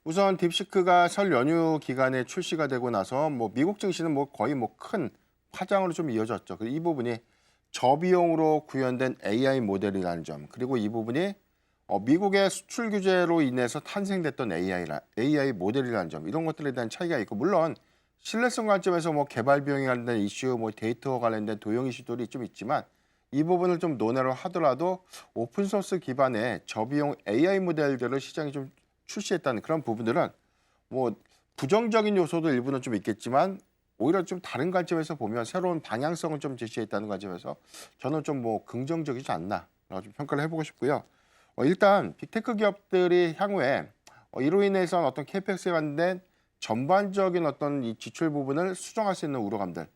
우선 딥시크가 설 연휴 기간에 출시가 되고 나서 미국 증시는 거의 큰 파장으로 좀 이어졌죠. 그리고 이 부분이 저비용으로 구현된 AI 모델이라는 점, 그리고 이 부분이 미국의 수출 규제로 인해서 탄생됐던 AI 모델이라는 점, 이런 것들에 대한 차이가 있고, 물론 신뢰성 관점에서 개발 비용에 관련된 이슈, 데이터와 관련된 도용 이슈들이 좀 있지만, 이 부분을 좀 논의를 하더라도 오픈소스 기반의 저비용 AI 모델들을 시장에 좀 출시했다는 그런 부분들은 부정적인 요소도 일부는 좀 있겠지만, 오히려 좀 다른 관점에서 보면 새로운 방향성을 좀 제시했다는 관점에서 저는 좀 긍정적이지 않나 좀 평가를 해보고 싶고요. 일단 빅테크 기업들이 향후에 이로 인해서 어떤 캐펙스에 관련된 전반적인 어떤 이 지출 부분을 수정할 수 있는 우려감들,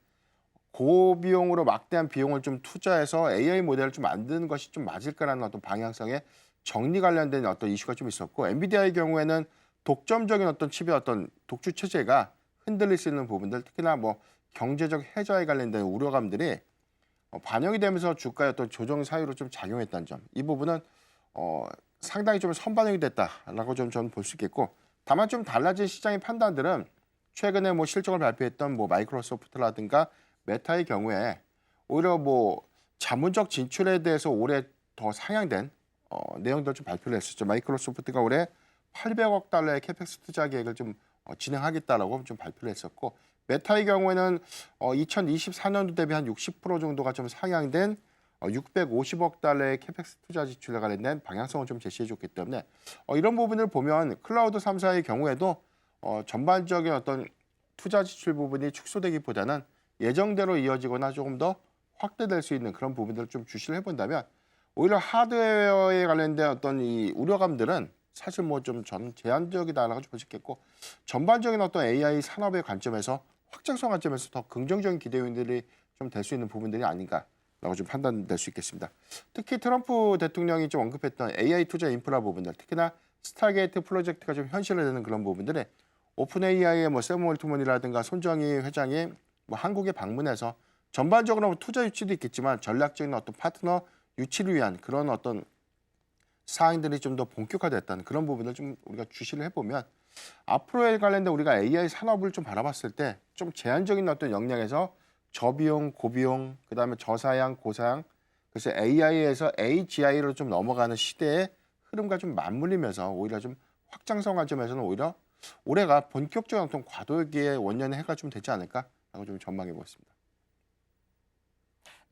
고비용으로 막대한 비용을 좀 투자해서 AI 모델을 좀 만드는 것이 좀 맞을까라는 어떤 방향성의 정리 관련된 어떤 이슈가 좀 있었고, 엔비디아의 경우에는 독점적인 어떤 칩의 어떤 독주 체제가 흔들릴 수 있는 부분들, 특히나 경제적 해저에 관련된 우려감들이 반영이 되면서 주가의 어떤 조정 사유로 좀 작용했다는 점, 이 부분은 상당히 좀 선반영이 됐다라고 좀 저는 볼 수 있겠고, 다만 좀 달라진 시장의 판단들은 최근에 실적을 발표했던 마이크로소프트라든가 메타의 경우에 오히려 자문적 진출에 대해서 올해 더 상향된 내용들 좀 발표를 했었죠. 마이크로소프트가 올해 800억 달러의 캐펙스 투자 계획을 좀 진행하겠다라고 좀 발표를 했었고, 메타의 경우에는 2024년도 대비 한 60% 정도가 좀 상향된 650억 달러의 캐펙스 투자 지출에 관련된 방향성을 좀 제시해줬기 때문에 이런 부분을 보면 클라우드 3사의 경우에도 전반적인 어떤 투자 지출 부분이 축소되기보다는 예정대로 이어지거나 조금 더 확대될 수 있는 그런 부분들을 좀 주시를 해본다면, 오히려 하드웨어에 관련된 어떤 이 우려감들은 사실 좀 저는 제한적이다라고 볼 수 있겠고, 전반적인 어떤 AI 산업의 관점에서 확장성 관점에서 더 긍정적인 기대 요인들이 좀 될 수 있는 부분들이 아닌가라고 좀 판단될 수 있겠습니다. 특히 트럼프 대통령이 좀 언급했던 AI 투자 인프라 부분들, 특히나 스타게이트 프로젝트가 좀 현실화 되는 그런 부분들에 오픈 AI의 샘 올트먼이라든가 손정희 회장이 한국에 방문해서 전반적으로 투자 유치도 있겠지만 전략적인 어떤 파트너 유치를 위한 그런 어떤 사항들이 좀 더 본격화됐다는 그런 부분을 좀 우리가 주시를 해보면, 앞으로에 관련된 우리가 AI 산업을 좀 바라봤을 때 좀 제한적인 어떤 역량에서 저비용, 고비용, 그다음에 저사양, 고사양, 그래서 AI에서 AGI로 좀 넘어가는 시대의 흐름과 좀 맞물리면서 오히려 좀 확장성 관점에서는 오히려 올해가 본격적인 어떤 과도기의 원년의 해가 좀 되지 않을까라고 좀 전망해 보겠습니다.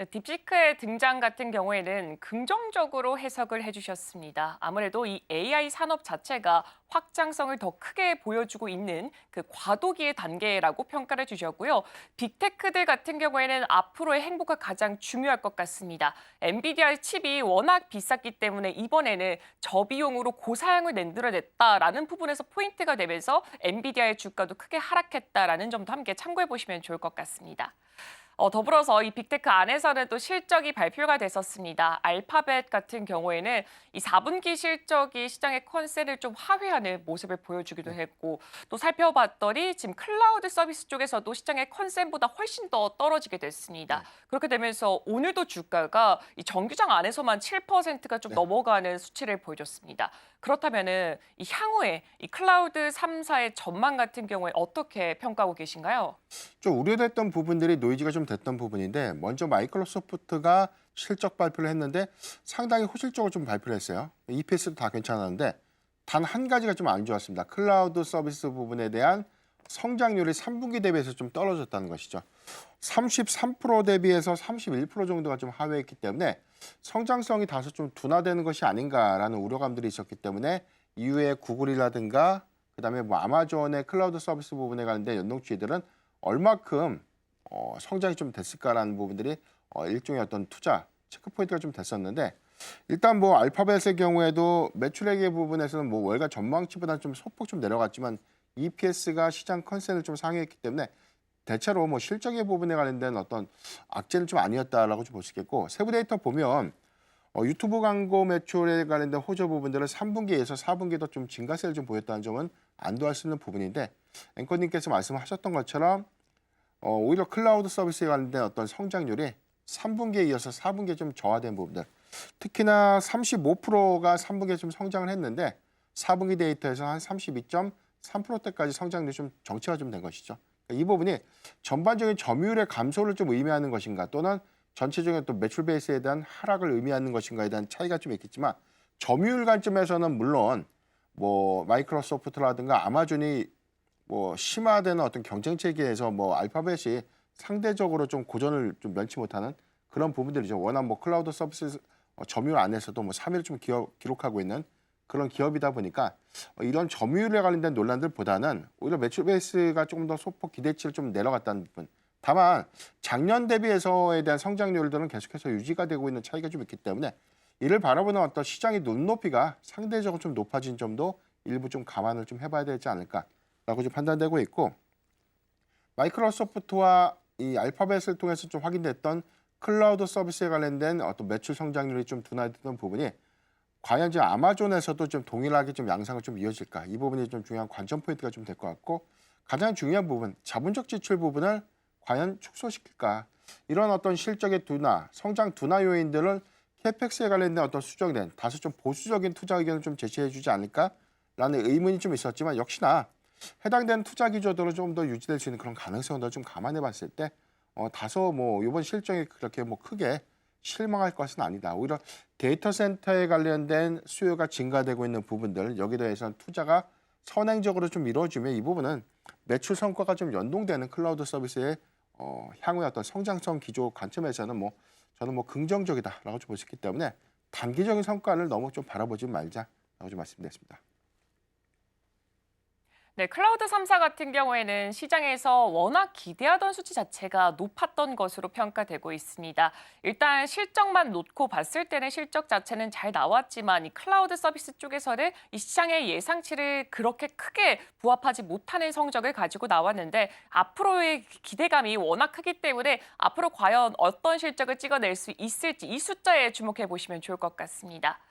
네, 딥시크의 등장 같은 경우에는 긍정적으로 해석을 해주셨습니다. 아무래도 이 AI 산업 자체가 확장성을 더 크게 보여주고 있는 그 과도기의 단계라고 평가를 주셨고요. 빅테크들 같은 경우에는 앞으로의 행보가 가장 중요할 것 같습니다. 엔비디아의 칩이 워낙 비쌌기 때문에 이번에는 저비용으로 고사양을 만들어냈다라는 부분에서 포인트가 되면서 엔비디아의 주가도 크게 하락했다라는 점도 함께 참고해 보시면 좋을 것 같습니다. 더불어서 이 빅테크 안에서는 또 실적이 발표가 됐었습니다. 알파벳 같은 경우에는 이 4분기 실적이 시장의 컨센을 좀 하회하는 모습을 보여주기도 했고, 또 살펴봤더니 지금 클라우드 서비스 쪽에서도 시장의 컨센보다 훨씬 더 떨어지게 됐습니다. 네. 그렇게 되면서 오늘도 주가가 이 정규장 안에서만 7%가 좀 네. 넘어가는 수치를 보여줬습니다. 그렇다면은 이 향후에 이 클라우드 3사의 전망 같은 경우에 어떻게 평가하고 계신가요? 좀 우려됐던 부분들이 노이즈가 좀 됐던 부분인데, 먼저 마이크로소프트가 실적 발표를 했는데 상당히 호실적으로 좀 발표를 했어요. EPS도 다 괜찮았는데 단 한 가지가 좀 안 좋았습니다. 클라우드 서비스 부분에 대한 성장률이 3분기 대비해서 좀 떨어졌다는 것이죠. 33% 대비해서 31% 정도가 좀 하회했기 때문에 성장성이 다소 좀 둔화되는 것이 아닌가라는 우려감들이 있었기 때문에 이후에 구글이라든가 그다음에 아마존의 클라우드 서비스 부분에 관련된 연동주의들은 얼마큼 성장이 좀 됐을까라는 부분들이 일종의 어떤 투자 체크 포인트가 좀 됐었는데, 일단 알파벳의 경우에도 매출액의 부분에서는 월가 전망치보다 좀 소폭 좀 내려갔지만 EPS가 시장 컨센을 좀 상회했기 때문에 대체로 실적의 부분에 관련된 어떤 악재는 좀 아니었다라고 좀 볼 수 있겠고, 세부 데이터 보면 유튜브 광고 매출에 관련된 호조 부분들은 3분기에서 4분기도 좀 증가세를 좀 보였다는 점은 안도할 수 있는 부분인데, 앵커님께서 말씀하셨던 것처럼 오히려 클라우드 서비스에 관련된 어떤 성장률이 3분기에 이어서 4분기에 좀 저하된 부분들, 특히나 35%가 3분기에 좀 성장을 했는데 4분기 데이터에서 한 3%대까지 성장률이 좀 정체가 좀 된 것이죠. 그러니까 이 부분이 전반적인 점유율의 감소를 좀 의미하는 것인가 또는 전체적인 또 매출 베이스에 대한 하락을 의미하는 것인가에 대한 차이가 좀 있겠지만 점유율 관점에서는 물론 뭐 마이크로소프트라든가 아마존이 뭐 심화되는 어떤 경쟁 체계에서 뭐 알파벳이 상대적으로 좀 고전을 좀 면치 못하는 그런 부분들이죠. 워낙 뭐 클라우드 서비스 점유율 안에서도 뭐 3위를 좀 기록하고 있는 그런 기업이다 보니까 이런 점유율에 관련된 논란들보다는 오히려 매출 베이스가 조금 더 소폭 기대치를 좀 내려갔다는 부분. 다만 작년 대비해서에 대한 성장률들은 계속해서 유지가 되고 있는 차이가 좀 있기 때문에 이를 바라보는 어떤 시장의 눈높이가 상대적으로 좀 높아진 점도 일부 좀 감안을 좀 해봐야 되지 않을까라고 좀 판단되고 있고 마이크로소프트와 이 알파벳을 통해서 좀 확인됐던 클라우드 서비스에 관련된 어떤 매출 성장률이 좀 둔화됐던 부분이 과연 이제 아마존에서도 좀 동일하게 좀 양상을 좀 이어질까 이 부분이 좀 중요한 관전 포인트가 좀 될 것 같고 가장 중요한 부분 자본적 지출 부분을 과연 축소시킬까 이런 어떤 실적의 둔화, 성장 둔화 요인들을 캐펙스에 관련된 어떤 수정된 다소 좀 보수적인 투자 의견을 좀 제시해주지 않을까라는 의문이 좀 있었지만 역시나 해당되는 투자 기조들은 좀 더 유지될 수 있는 그런 가능성을 좀 감안해봤을 때 다소 뭐 이번 실적이 그렇게 뭐 크게 실망할 것은 아니다. 오히려 데이터 센터에 관련된 수요가 증가되고 있는 부분들 여기에 대해서는 투자가 선행적으로 좀 이루어지면 이 부분은 매출 성과가 좀 연동되는 클라우드 서비스의 향후의 어떤 성장성 기조 관점에서는 뭐 저는 뭐 긍정적이다라고 좀 볼 수 있기 때문에 단기적인 성과를 너무 좀 바라보지 말자라고 좀 말씀드렸습니다. 네, 클라우드 3사 같은 경우에는 시장에서 워낙 기대하던 수치 자체가 높았던 것으로 평가되고 있습니다. 일단 실적만 놓고 봤을 때는 실적 자체는 잘 나왔지만 이 클라우드 서비스 쪽에서는 이 시장의 예상치를 그렇게 크게 부합하지 못하는 성적을 가지고 나왔는데 앞으로의 기대감이 워낙 크기 때문에 앞으로 과연 어떤 실적을 찍어낼 수 있을지 이 숫자에 주목해 보시면 좋을 것 같습니다.